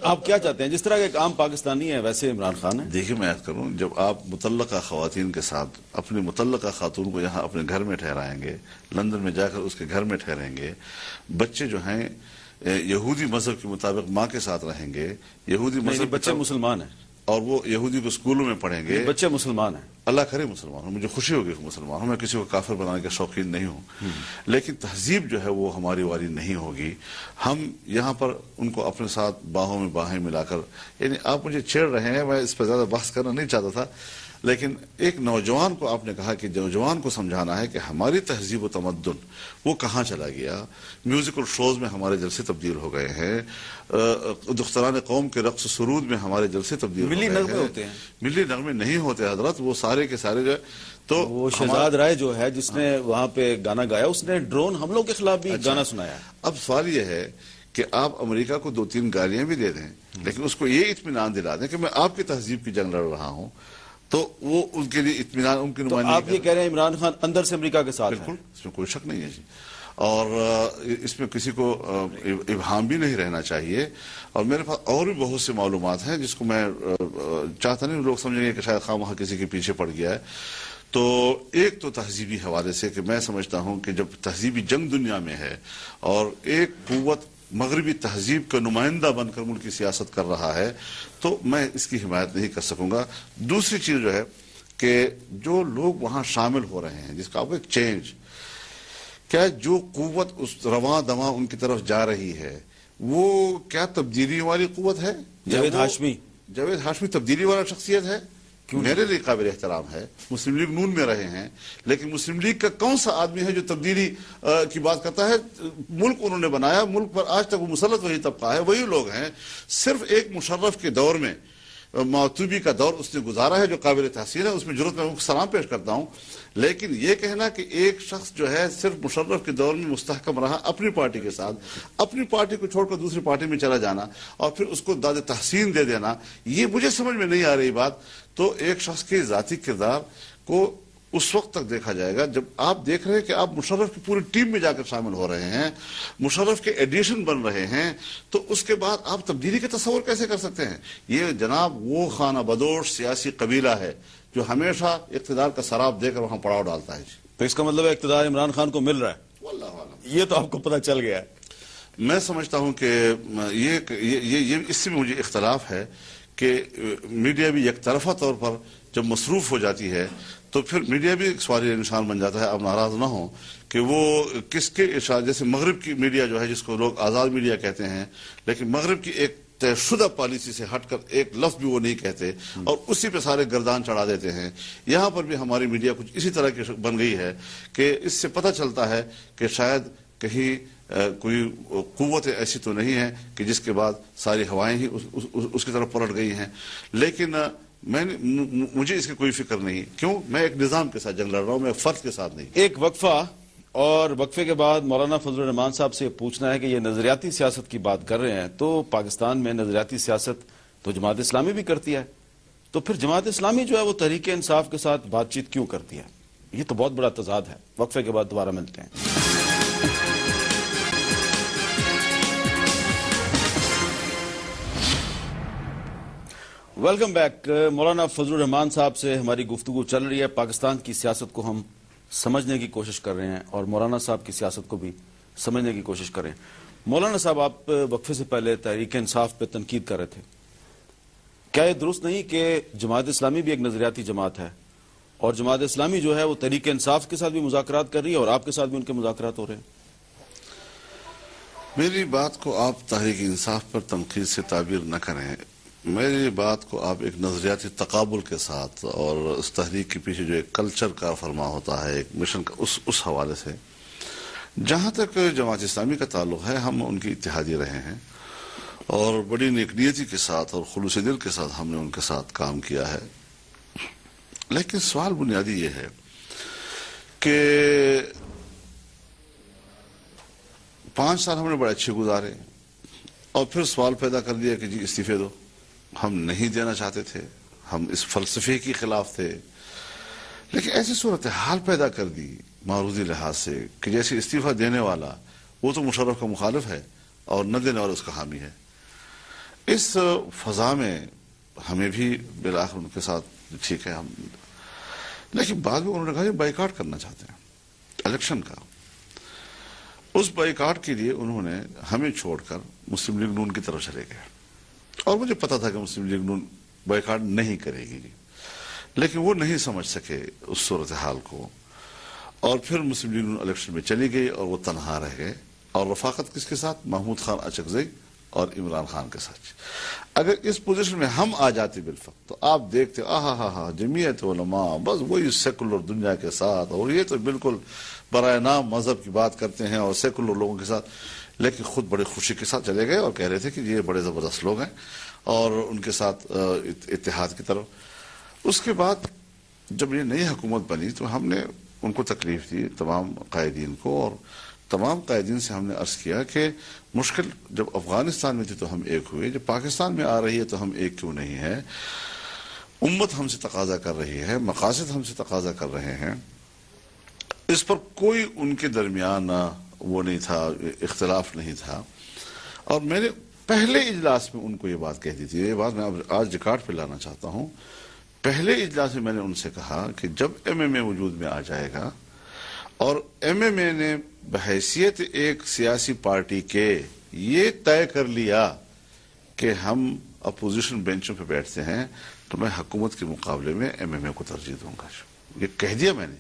آپ کیا چاہتے ہیں؟ جس طرح ایک عام پاکستانی ہے ویسے عمران خان ہے۔ دیکھیے میں عرض کروں، جب آپ متعلقہ خواتین کے ساتھ اپنی متعلقہ خاتون کو یہاں اپنے گھر میں ٹھہرائیں گے، لندن میں جا کر اس کے گھر میں ٹھہریں گے، بچے جو ہیں یہودی مذہب کے مطابق ماں کے ساتھ رہیں گے، یہودی مذہب بچے مسلمان ہیں، اور وہ یہودی کو اسکولوں میں پڑھیں گے. بچے مسلمان ہیں, اللہ کرے مسلمان ہوں, مجھے خوشی ہوگی کہ مسلمان ہوں, میں کسی کو کافر بنانے کا شوقین نہیں ہوں, لیکن تہذیب جو ہے وہ ہماری والی نہیں ہوگی. ہم یہاں پر ان کو اپنے ساتھ باہوں میں باہیں ملا کر, یعنی آپ مجھے چھیڑ رہے ہیں, میں اس پر زیادہ بحث کرنا نہیں چاہتا تھا, لیکن ایک نوجوان کو آپ نے کہا کہ نوجوان کو سمجھانا ہے کہ ہماری تہذیب و تمدن وہ کہاں چلا گیا. میوزیکل شوز میں ہمارے جلسے تبدیل ہو گئے ہیں, دختران قوم کے رقص سرود میں ہمارے جلسے تبدیل ہو گئے ہیں. ملی نغمے ہوتے ہیں, ملی نغمے نہیں ہوتے حضرت, وہ سارے کے سارے جو ہے. تو وہ شہزاد رائے جو ہے جس نے وہاں پہ گانا گایا, اس نے ڈرون حملوں کے خلاف بھی گانا سنایا. اب سوال یہ ہے کہ آپ امریکہ کو 2-3 گالیاں بھی دے دیں, لیکن اس کو یہ اطمینان دلا دیں کہ میں آپ کی تہذیب کی جنگ لڑ رہا ہوں, تو وہ ان کے لیے اطمینان, ان کی نمائندگی. آپ یہ کہہ رہے ہیں عمران خان اندر سے امریکہ کے ساتھ ہے؟ بالکل, اس میں کوئی شک نہیں ہے جی, اور اس میں کسی کو ابہام بھی نہیں رہنا چاہیے. اور میرے پاس اور بھی بہت سی معلومات ہیں جس کو میں چاہتا نہیں لوگ سمجھیں گے کہ شاید خواہ وہاں کسی کے پیچھے پڑ گیا ہے. تو ایک تو تہذیبی حوالے سے کہ میں سمجھتا ہوں کہ جب تہذیبی جنگ دنیا میں ہے اور ایک قوت مغربی تہذیب کا نمائندہ بن کر ملک کی سیاست کر رہا ہے, تو میں اس کی حمایت نہیں کر سکوں گا. دوسری چیز جو ہے کہ جو لوگ وہاں شامل ہو رہے ہیں, جس کا آپ ایک چینج, کیا جو قوت اس رواں دواں ان کی طرف جا رہی ہے وہ کیا تبدیلی والی قوت ہے؟ جاوید ہاشمی. جاوید ہاشمی تبدیلی والا شخصیت ہے, میرے لیے قابل احترام ہے. مسلم لیگ نون میں رہے ہیں, لیکن مسلم لیگ کا کون سا آدمی ہے جو تبدیلی کی بات کرتا ہے؟ ملک انہوں نے بنایا, ملک پر آج تک وہ مسلط وہی طبقہ ہے, وہی لوگ ہیں. صرف ایک مشرف کے دور میں, معتوبی کا دور اس نے گزارا ہے جو قابل تحسین ہے, اس میں ضرورت میں ان کو سلام پیش کرتا ہوں. لیکن یہ کہنا کہ ایک شخص جو ہے صرف مشرف کے دور میں مستحکم رہا اپنی پارٹی کے ساتھ, اپنی پارٹی کو چھوڑ کر دوسری پارٹی میں چلا جانا اور پھر اس کو داد تحسین دے دینا, یہ مجھے سمجھ میں نہیں آ رہی بات. تو ایک شخص کے ذاتی کردار کو اس وقت تک دیکھا جائے گا جب آپ دیکھ رہے ہیں کہ آپ مشرف کی پوری ٹیم میں جا کر شامل ہو رہے ہیں, مشرف کے ایڈیشن بن رہے ہیں, تو اس کے بعد آپ تبدیلی کا تصور کیسے کر سکتے ہیں؟ یہ جناب وہ خانہ بدوش سیاسی قبیلہ ہے جو ہمیشہ اقتدار کا سراب دے کر وہاں پڑاؤ ڈالتا ہے. تو اس کا مطلب ہے اقتدار عمران خان کو مل رہا ہے, واللہ عالم. یہ تو آپ کو پتہ چل گیا ہے. میں سمجھتا ہوں کہ یہ اس سے مجھے اختلاف ہے کہ میڈیا بھی یک طرفہ طور پر جب مصروف ہو جاتی ہے تو پھر میڈیا بھی ایک سوال نشان بن جاتا ہے. اب ناراض نہ ہوں کہ وہ کس کے اشارے, جیسے مغرب کی میڈیا جو ہے جس کو لوگ آزاد میڈیا کہتے ہیں, لیکن مغرب کی ایک طے شدہ پالیسی سے ہٹ کر ایک لفظ بھی وہ نہیں کہتے اور اسی پہ سارے گردان چڑھا دیتے ہیں. یہاں پر بھی ہماری میڈیا کچھ اسی طرح کی بن گئی ہے کہ اس سے پتہ چلتا ہے کہ شاید کہیں کوئی قوت ایسی تو نہیں ہے کہ جس کے بعد ساری ہوائیں ہی اس کی طرف پلٹ گئی ہیں. لیکن مجھے اس کی کوئی فکر نہیں. کیوں؟ میں ایک نظام کے ساتھ جنگ لڑ رہا ہوں, میں ایک فرد کے ساتھ نہیں. ایک وقفہ, اور وقفے کے بعد مولانا فضل الرحمان صاحب سے پوچھنا ہے کہ یہ نظریاتی سیاست کی بات کر رہے ہیں, تو پاکستان میں نظریاتی سیاست تو جماعت اسلامی بھی کرتی ہے, تو پھر جماعت اسلامی جو ہے وہ تحریک انصاف کے ساتھ بات چیت کیوں کرتی ہے؟ یہ تو بہت بڑا تضاد ہے. وقفے کے بعد دوبارہ ملتے ہیں. Welcome back. مولانا فضل الرحمان صاحب سے ہماری گفتگو چل رہی ہے. پاکستان کی سیاست کو ہم سمجھنے کی کوشش کر رہے ہیں اور مولانا صاحب کی سیاست کو بھی سمجھنے کی کوشش کر رہے ہیں. مولانا صاحب, آپ وقفے سے پہلے تحریک انصاف پہ تنقید کر رہے تھے. کیا یہ درست نہیں کہ جماعت اسلامی بھی ایک نظریاتی جماعت ہے اور جماعت اسلامی جو ہے وہ تحریک انصاف کے ساتھ بھی مذاکرات کر رہی ہے اور آپ کے ساتھ بھی ان کے مذاکرات ہو رہے ہیں؟ میری بات کو آپ تحریک انصاف پر تنقید سے تعبیر نہ کریں. میری بات کو آپ ایک نظریاتی تقابل کے ساتھ اور اس تحریک کے پیچھے جو ایک کلچر کا فرما ہوتا ہے, ایک مشن کا, اس حوالے سے. جہاں تک جماعت اسلامی کا تعلق ہے, ہم ان کی اتحادی رہے ہیں اور بڑی نیک نیتی کے ساتھ اور خلوص دل کے ساتھ ہم نے ان کے ساتھ کام کیا ہے. لیکن سوال بنیادی یہ ہے کہ 5 سال ہم نے بڑے اچھے گزارے اور پھر سوال پیدا کر دیا کہ جی استعفے دو. ہم نہیں دینا چاہتے تھے, ہم اس فلسفے کے خلاف تھے, لیکن ایسی صورتحال پیدا کر دی معروضی لحاظ سے کہ جیسے استعفیٰ دینے والا وہ تو مشرف کا مخالف ہے اور نہ دینے والا اس کا حامی ہے. اس فضا میں ہمیں بھی بالآخر ان کے ساتھ ٹھیک ہے ہم, لیکن بعد میں انہوں نے کہا کہ بائیکاٹ کرنا چاہتے ہیں الیکشن کا. اس بائیکاٹ کے لیے انہوں نے ہمیں چھوڑ کر مسلم لیگ نون کی طرف چلے گئے اور مجھے پتا تھا کہ مسلم لیگ نون بائیکاٹ نہیں کرے گی جی، لیکن وہ نہیں سمجھ سکے اس صورتحال کو، اور پھر مسلم لیگ نون الیکشن میں چلی گئی اور وہ تنہا رہ گئے، اور رفاقت کس کے ساتھ؟ محمود خان اچکزئی اور عمران خان کے ساتھ۔ اگر اس پوزیشن میں ہم آ جاتے بالفعل تو آپ دیکھتے جمعیت علماء بس وہی سیکولر دنیا کے ساتھ، اور یہ تو بالکل برائے نام مذہب کی بات کرتے ہیں اور سیکولر لوگوں کے ساتھ، لیکن خود بڑے خوشی کے ساتھ چلے گئے اور کہہ رہے تھے کہ یہ بڑے زبردست لوگ ہیں، اور ان کے ساتھ اتحاد کی طرف۔ اس کے بعد جب یہ نئی حکومت بنی تو ہم نے ان کو تکلیف دی، تمام قائدین کو، اور تمام قائدین سے ہم نے عرض کیا کہ مشکل جب افغانستان میں تھی تو ہم ایک ہوئے، جب پاکستان میں آ رہی ہے تو ہم ایک کیوں نہیں ہے؟ امت ہم سے تقاضا کر رہی ہے، مقاصد ہم سے تقاضا کر رہے ہیں، اس پر کوئی ان کے درمیان وہ نہیں تھا، اختلاف نہیں تھا۔ اور میں نے پہلے اجلاس میں ان کو یہ بات کہہ دی تھی، یہ بات میں آج ریکارڈ پہ لانا چاہتا ہوں۔ پہلے اجلاس میں نے ان سے کہا کہ جب ایم ایم اے وجود میں آ جائے گا اور ایم ایم اے نے بحیثیت ایک سیاسی پارٹی کے یہ طے کر لیا کہ ہم اپوزیشن بینچوں پہ بیٹھتے ہیں تو میں حکومت کے مقابلے میں ایم ایم اے کو ترجیح دوں گا، یہ کہہ دیا میں نے۔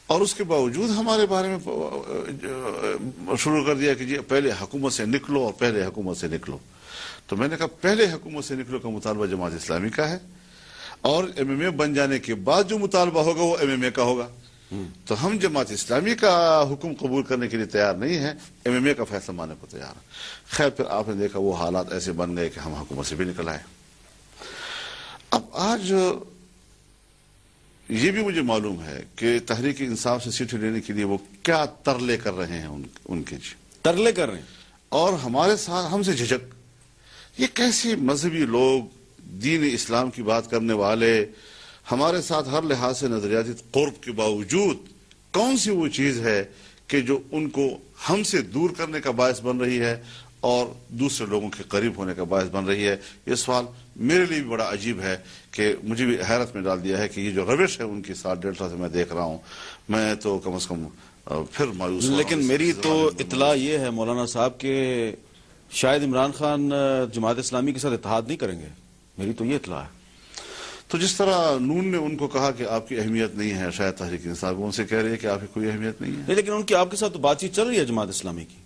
اور اس کے باوجود ہمارے بارے میں شروع کر دیا کہ جی پہلے حکومت سے نکلو اور پہلے حکومت سے نکلو۔ تو میں نے کہا پہلے حکومت سے نکلو کا مطالبہ جماعت اسلامی کا ہے، اور ایم ایم اے بن جانے کے بعد جو مطالبہ ہوگا وہ ایم ایم اے کا ہوگا۔ تو ہم جماعت اسلامی کا حکم قبول کرنے کے لیے تیار نہیں ہے، ایم ایم اے کا فیصلہ ماننے کو تیار ہے۔ خیر پھر آپ نے دیکھا وہ حالات ایسے بن گئے کہ ہم حکومت سے بھی نکل آئے۔ اب آج یہ بھی مجھے معلوم ہے کہ تحریک انصاف سے سیٹیں لینے کے لیے وہ کیا ترلے کر رہے ہیں، ان کے جی ترلے کر رہے ہیں، اور ہمارے ساتھ ہم سے جھجک۔ یہ کیسے مذہبی لوگ، دین اسلام کی بات کرنے والے، ہمارے ساتھ ہر لحاظ سے نظریاتی قرب کے باوجود کون سی وہ چیز ہے کہ جو ان کو ہم سے دور کرنے کا باعث بن رہی ہے اور دوسرے لوگوں کے قریب ہونے کا باعث بن رہی ہے؟ یہ سوال میرے لیے بھی بڑا عجیب ہے کہ مجھے بھی حیرت میں ڈال دیا ہے کہ یہ جو روش ہے ان کی ساتھ ڈیلٹا سے میں دیکھ رہا ہوں، میں تو کم از کم پھر مایوس ہو رہا ہوں۔ لیکن میری تو اطلاع یہ ہے مولانا صاحب کہ شاید عمران خان جماعت اسلامی کے ساتھ اتحاد نہیں کریں گے، میری تو یہ اطلاع ہے۔ تو جس طرح نون نے ان کو کہا کہ آپ کی اہمیت نہیں ہے، شاید تحریک انصاف ان سے کہہ رہی ہے کہ آپ کی کوئی اہمیت نہیں ہے۔ لیکن ان کی آپ کے ساتھ تو بات چیت چل رہی ہے جماعت اسلامی کی؟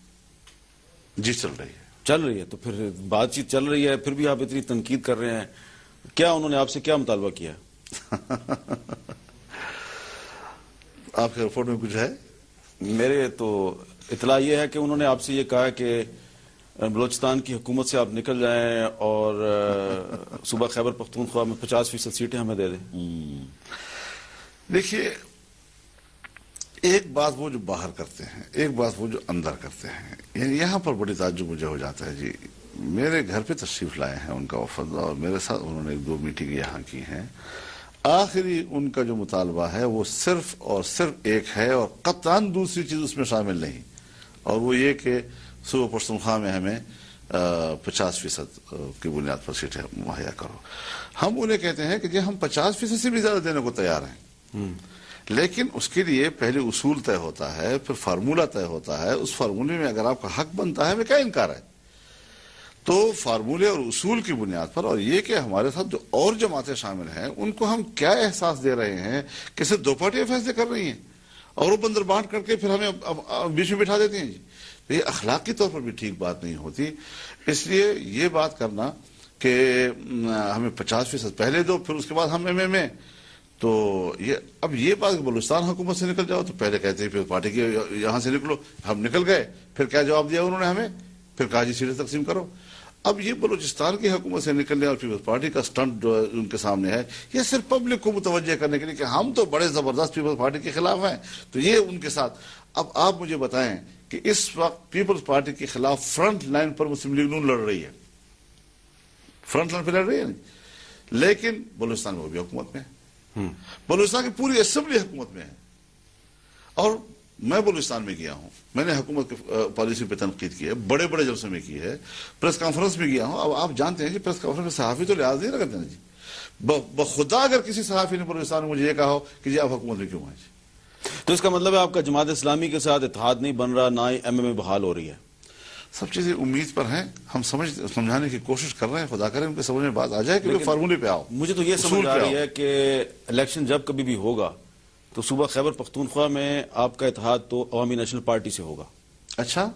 جی چل رہی ہے، چل رہی ہے۔ تو پھر بات چیت چل رہی ہے، پھر بھی آپ اتنی تنقید کر رہے ہیں، کیا انہوں نے آپ سے کیا مطالبہ کیا؟ آپ کے رپورٹ میں کچھ ہے؟ میرے تو اطلاع یہ ہے کہ انہوں نے آپ سے یہ کہا کہ بلوچستان کی حکومت سے آپ نکل جائیں اور صوبہ خیبر پختونخوا میں 50% سیٹیں ہمیں دے دیں۔ دیکھیے، ایک بات وہ جو باہر کرتے ہیں، ایک بات وہ جو اندر کرتے ہیں، یعنی یہاں پر بڑی تعجب مجھے ہو جاتا ہے۔ جی میرے گھر پہ تشریف لائے ہیں ان کا وفد، اور میرے ساتھ انہوں نے 1-2 میٹنگ یہاں کی ہیں۔ آخری ان کا جو مطالبہ ہے وہ صرف اور صرف ایک ہے، اور قطعاً دوسری چیز اس میں شامل نہیں، اور وہ یہ کہ صوبہ پختونخوا میں ہمیں 50% کی بنیاد پر سیٹیں مہیا کرو۔ ہم انہیں کہتے ہیں کہ جی ہم 50% سے بھی زیادہ دینے کو تیار ہیں، لیکن اس کے لیے پہلے اصول طے ہوتا ہے، پھر فارمولہ طے ہوتا ہے۔ اس فارمولے میں اگر آپ کا حق بنتا ہے ہمیں کیا انکار ہے؟ تو فارمولے اور اصول کی بنیاد پر، اور یہ کہ ہمارے ساتھ جو اور جماعتیں شامل ہیں ان کو ہم کیا احساس دے رہے ہیں کہ صرف 2 پارٹیاں فیصلے کر رہی ہیں اور وہ بندر بانٹ کر کے پھر ہمیں بیچ میں بٹھا دیتے ہیں۔ جی یہ اخلاقی طور پر بھی ٹھیک بات نہیں ہوتی۔ اس لیے یہ بات کرنا کہ ہمیں 50% پہلے دو پھر اس کے بعد ہم ایم ایم اے، تو اب یہ بات بلوچستان حکومت سے نکل جاؤ تو پہلے کہتے ہیں پھر پارٹی کی یہاں سے نکلو، ہم نکل گئے، پھر کیا جواب دیا انہوں نے ہمیں؟ پھر کہا جی سیٹیں تقسیم کرو۔ اب یہ بلوچستان کی حکومت سے نکلنے اور پیپلز پارٹی کا سٹنٹ ان کے سامنے ہے، یہ صرف پبلک کو متوجہ کرنے کے لیے کہ ہم تو بڑے زبردست پیپلز پارٹی کے خلاف ہیں، تو یہ ان کے ساتھ۔ اب آپ مجھے بتائیں کہ اس وقت پیپلز پارٹی کے خلاف فرنٹ لائن پر مسلم لیگ نون لڑ رہی ہے، فرنٹ لائن پہ لڑ رہی ہے، لیکن بلوچستان میں وہ بھی حکومت میں ہے، بلوچستان کی پوری اسمبلی حکومت میں ہے۔ اور میں بلوچستان میں گیا ہوں، میں نے حکومت کی پالیسی پہ تنقید کی ہے، بڑے بڑے جلسوں میں کی ہے، پریس کانفرنس میں گیا ہوں۔ اب آپ جانتے ہیں کہ پریس کانفرنس میں صحافی تو لحاظ نہیں رکھتے ہیں جی، بخدا اگر کسی صحافی نے بلوچستان میں مجھے یہ کہا ہو کہ جی آپ حکومت میں کیوں ہیں جی، تو اس کا مطلب ہے آپ کا جماعت اسلامی کے ساتھ اتحاد نہیں بن رہا، نہ ہی ایم ایم اے بحال ہو رہی ہے؟ سب چیزیں امید پر ہیں. ہم سمجھانے کی کوشش کر رہے ہیں. خدا کرے ان کے سمجھ میں بات آ جائے کہ وہ فارمولے پہ آؤ. مجھے تو یہ سمجھ آ رہی ہے کہ الیکشن جب کبھی بھی ہوگا تو صوبہ خیبر پختونخوا میں آپ کا اتحاد تو عوامی نیشنل پارٹی سے ہوگا. اچھا,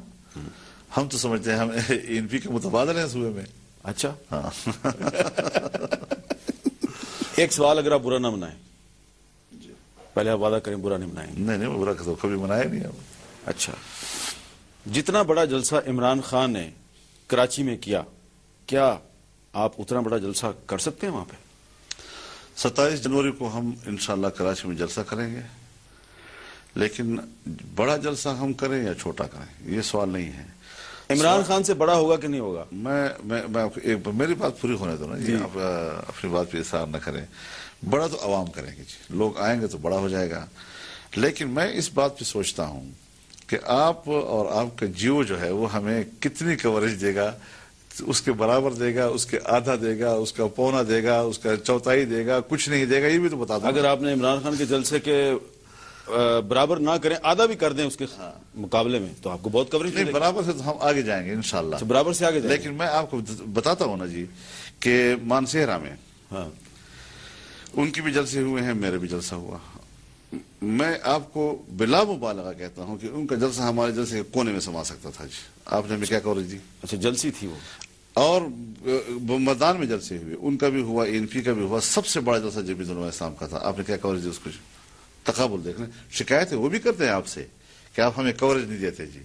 ہم تو سمجھتے ہیں ہم ANP کے متبادل ہیں صوبے میں. اچھا, ہاں. ایک سوال اگر آپ برا نہ منائیں, پہلے آپ وعدہ کریں برا نہیں منائیں. نہیں برا تو کبھی منایا نہیں ہم. اچھا, جتنا بڑا جلسہ عمران خان نے کراچی میں کیا, کیا آپ اتنا بڑا جلسہ کر سکتے ہیں وہاں پہ؟ 27 جنوری کو ہم انشاءاللہ کراچی میں جلسہ کریں گے, لیکن بڑا جلسہ ہم کریں یا چھوٹا کریں یہ سوال نہیں ہے. عمران خان سے بڑا ہوگا کہ نہیں ہوگا؟ میں میری بات پوری ہونے دو نا جی. آپ اپنی بات پہ اصرار نہ کریں. بڑا تو عوام کریں گے جی, لوگ آئیں گے تو بڑا ہو جائے گا. لیکن میں اس بات پہ سوچتا ہوں کہ آپ اور آپ کا جیو جو ہے وہ ہمیں کتنی کوریج دے گا, اس کے برابر دے گا, اس کے آدھا دے گا, اس کا پونا دے گا, اس کا چوتھائی دے گا, کچھ نہیں دے گا, یہ بھی تو بتا دوں. اگر آپ نے عمران خان کے جلسے کے برابر نہ کریں, آدھا بھی کر دیں اس کے مقابلے میں, تو آپ کو بہت کوریج نہیں, برابر سے تو ہم آگے جائیں گے انشاءاللہ. برابر سے آگے جائیں گے. لیکن میں آپ کو بتاتا ہوں نا جی کہ مانسہرہ میں ان کی بھی جلسے ہوئے ہیں, میرے بھی جلسہ ہوا. میں آپ کو بلا مبالغہ کہتا ہوں کہ ان کا جلسہ ہمارے جلسے کے کونے میں سما سکتا تھا جی. آپ نے ہمیں کیا کوریج دی؟ اچھا, جلسی تھی وہ. اور میدان میں جلسے ہوئے, ان کا بھی ہوا, ANP کا بھی ہوا. سب سے بڑا جلسہ جمیعت علماء اسلام کا تھا. آپ نے کیا کوریج دی اس کو؟ تقابل دیکھ لیں. شکایت ہے وہ بھی کرتے ہیں آپ سے کہ آپ ہمیں کوریج نہیں دیتے جی.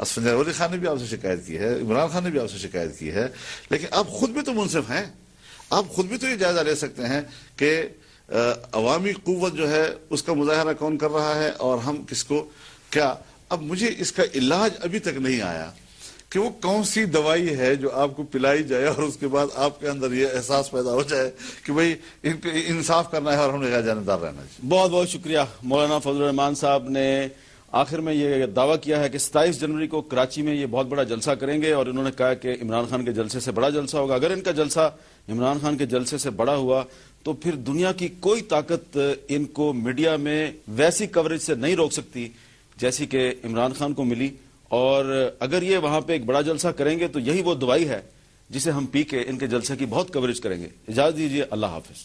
اسفندیار ولی خان نے بھی آپ سے شکایت کی ہے, عمران خان نے بھی آپ سے شکایت کی ہے. لیکن آپ خود بھی تو منصف ہیں. آپ خود بھی تو یہ جائزہ لے سکتے ہیں کہ عوامی قوت جو ہے اس کا مظاہرہ کون کر رہا ہے اور ہم کس کو کیا. اب مجھے اس کا علاج ابھی تک نہیں آیا کہ وہ کون سی دوائی ہے جو آپ کو پلائی جائے اور اس کے بعد آپ کے اندر یہ احساس پیدا ہو جائے کہ بھئی انصاف کرنا ہے اور ہم نے غیر جانبدار رہنا ہے. بہت بہت شکریہ. مولانا فضل الرحمان صاحب نے آخر میں یہ دعویٰ کیا ہے کہ 27 جنوری کو کراچی میں یہ بہت بڑا جلسہ کریں گے, اور انہوں نے کہا کہ عمران خان کے جلسے سے بڑا جلسہ ہوگا. اگر ان کا جلسہ عمران خان کے جلسے سے بڑا ہوا تو پھر دنیا کی کوئی طاقت ان کو میڈیا میں ویسی کوریج سے نہیں روک سکتی جیسی کہ عمران خان کو ملی. اور اگر یہ وہاں پہ ایک بڑا جلسہ کریں گے تو یہی وہ دوائی ہے جسے ہم پی کے ان کے جلسے کی بہت کوریج کریں گے. اجازت دیجیے, اللہ حافظ.